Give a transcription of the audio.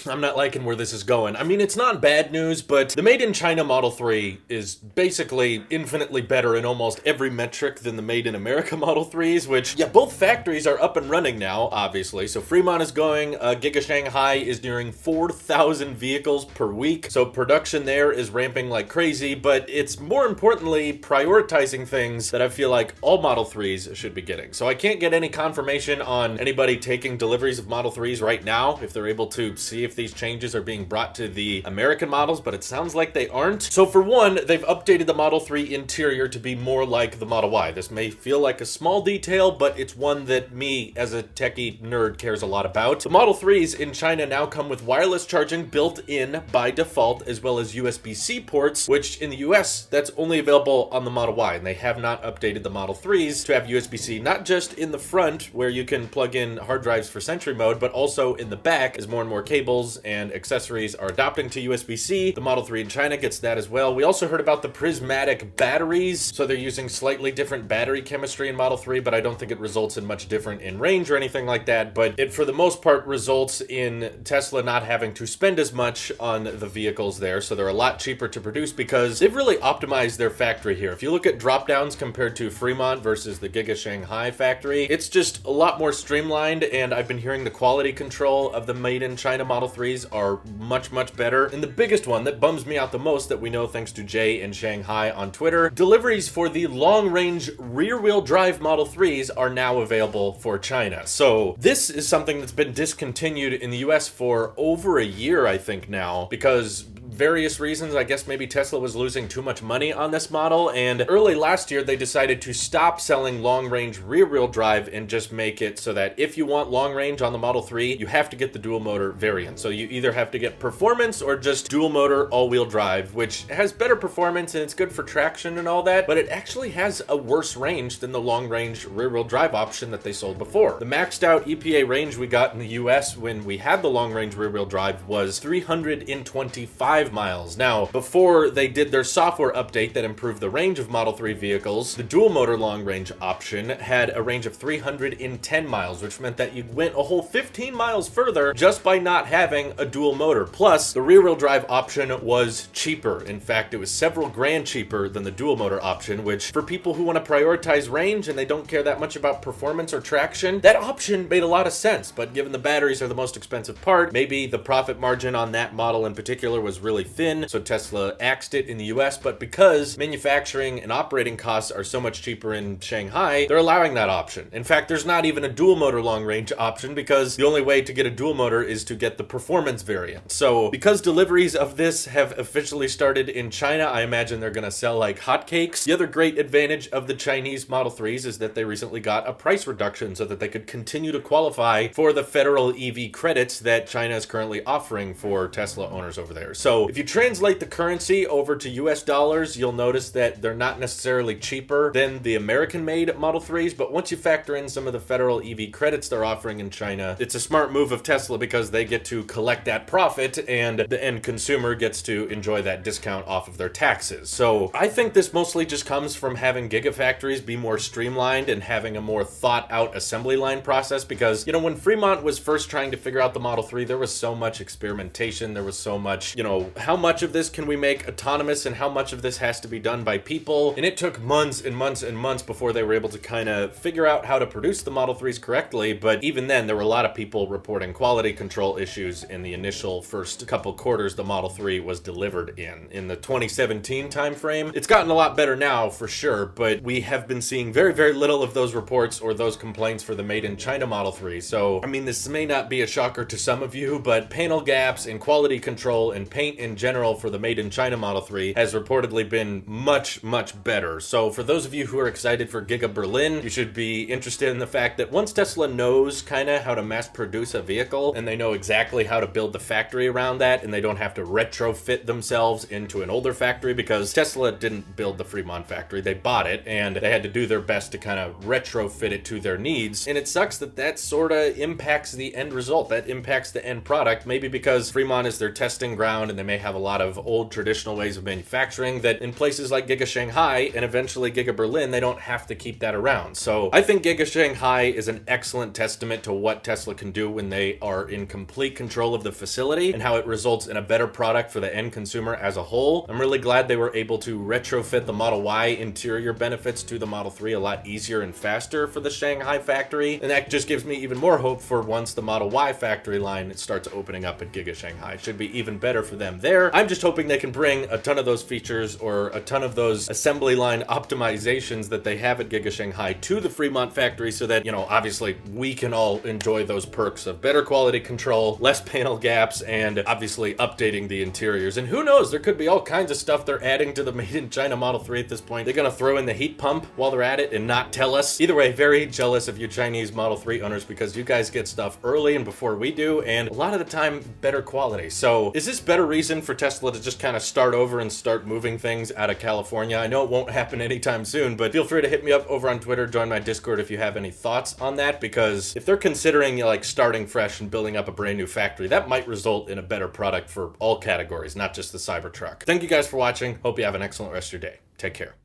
I'm not liking where this is going. I mean, it's not bad news, but the Made in China Model 3 is basically infinitely better in almost every metric than the Made in America Model 3s, which, yeah, both factories are up and running now, obviously. So Fremont is going, GigaShanghai is nearing 4,000 vehicles per week. So production there is ramping like crazy, but it's more importantly prioritizing things that I feel like all Model 3s should be getting. So I can't get any confirmation on anybody taking deliveries of Model 3s right now, if they're able to see if these changes are being brought to the American models, but it sounds like they aren't. So for one, they've updated the Model 3 interior to be more like the Model Y. This may feel like a small detail, but it's one that me, as a techie nerd, cares a lot about. The Model 3s in China now come with wireless charging built in by default, as well as USB-C ports, which in the US, that's only available on the Model Y, and they have not updated the Model 3s to have USB-C, not just in the front, where you can plug in hard drives for Sentry mode, but also in the back, as more and more cables and accessories are adopting to USB-C. The Model 3 in China gets that as well. We also heard about the prismatic batteries, so they're using slightly different battery chemistry in Model 3, but I don't think it results in much different in range or anything like that, but it for the most part results in Tesla not having to spend as much on the vehicles there, so they're a lot cheaper to produce because they've really optimized their factory here. If you look at drop downs compared to Fremont versus the Giga Shanghai factory, it's just a lot more streamlined, and I've been hearing the quality control of the Made in China Model 3s are much, much better. And the biggest one that bums me out the most that we know thanks to Jay in Shanghai on Twitter, deliveries for the long-range rear-wheel drive Model 3s are now available for China. So this is something that's been discontinued in the US for over a year, I think now, because various reasons. I guess maybe Tesla was losing too much money on this model, and early last year they decided to stop selling long-range rear-wheel drive and just make it so that if you want long range on the Model 3, you have to get the dual motor variant. So you either have to get performance or just dual motor all-wheel drive, which has better performance and it's good for traction and all that, but it actually has a worse range than the long-range rear-wheel drive option that they sold before. The maxed out EPA range we got in the US when we had the long-range rear-wheel drive was 325 miles. Now, before they did their software update that improved the range of Model 3 vehicles, the dual motor long range option had a range of 310 miles, which meant that you went a whole 15 miles further just by not having a dual motor. Plus, the rear wheel drive option was cheaper. In fact, it was several grand cheaper than the dual motor option, which for people who want to prioritize range and they don't care that much about performance or traction, that option made a lot of sense. But given the batteries are the most expensive part, maybe the profit margin on that model in particular was really thin, so Tesla axed it in the US, but because manufacturing and operating costs are so much cheaper in Shanghai, they're allowing that option. In fact, there's not even a dual motor long range option because the only way to get a dual motor is to get the performance variant. So because deliveries of this have officially started in China, I imagine they're going to sell like hotcakes. The other great advantage of the Chinese Model 3s is that they recently got a price reduction so that they could continue to qualify for the federal EV credits that China is currently offering for Tesla owners over there. So if you translate the currency over to US dollars, you'll notice that they're not necessarily cheaper than the American-made Model 3s, but once you factor in some of the federal EV credits they're offering in China, it's a smart move of Tesla because they get to collect that profit and the end consumer gets to enjoy that discount off of their taxes. So I think this mostly just comes from having gigafactories be more streamlined and having a more thought-out assembly line process because, you know, when Fremont was first trying to figure out the Model 3, there was so much experimentation, there was so much, you know, how much of this can we make autonomous and how much of this has to be done by people, and it took months and months and months before they were able to kind of figure out how to produce the Model 3s correctly, but even then there were a lot of people reporting quality control issues in the initial first couple quarters the Model 3 was delivered in the 2017 timeframe. It's gotten a lot better now for sure, but we have been seeing very, very little of those reports or those complaints for the Made in China Model 3. So, I mean, this may not be a shocker to some of you, but panel gaps and quality control and paint in general for the Made in China Model 3 has reportedly been much, much better. So for those of you who are excited for Giga Berlin, you should be interested in the fact that once Tesla knows kind of how to mass produce a vehicle and they know exactly how to build the factory around that and they don't have to retrofit themselves into an older factory because Tesla didn't build the Fremont factory, they bought it and they had to do their best to kind of retrofit it to their needs. And it sucks that that sort of impacts the end result, that impacts the end product, maybe because Fremont is their testing ground and they may have a lot of old traditional ways of manufacturing that in places like GigaShanghai and eventually Giga Berlin, they don't have to keep that around. So I think GigaShanghai is an excellent testament to what Tesla can do when they are in complete control of the facility and how it results in a better product for the end consumer as a whole. I'm really glad they were able to retrofit the Model Y interior benefits to the Model 3 a lot easier and faster for the Shanghai factory, and that just gives me even more hope for once the Model Y factory line starts opening up at GigaShanghai. It should be even better for them there. I'm just hoping they can bring a ton of those features or a ton of those assembly line optimizations that they have at GigaShanghai to the Fremont factory so that, obviously we can all enjoy those perks of better quality control, less panel gaps, and obviously updating the interiors. And who knows, there could be all kinds of stuff they're adding to the Made in China Model 3 at this point. They're gonna throw in the heat pump while they're at it and not tell us. Either way, very jealous of you Chinese Model 3 owners because you guys get stuff early and before we do, and a lot of the time better quality. So is this better reason for Tesla to just kind of start over and start moving things out of California? I know it won't happen anytime soon, but feel free to hit me up over on Twitter, join my Discord if you have any thoughts on that, because if they're considering like starting fresh and building up a brand new factory, that might result in a better product for all categories, not just the Cybertruck. Thank you guys for watching. Hope you have an excellent rest of your day. Take care.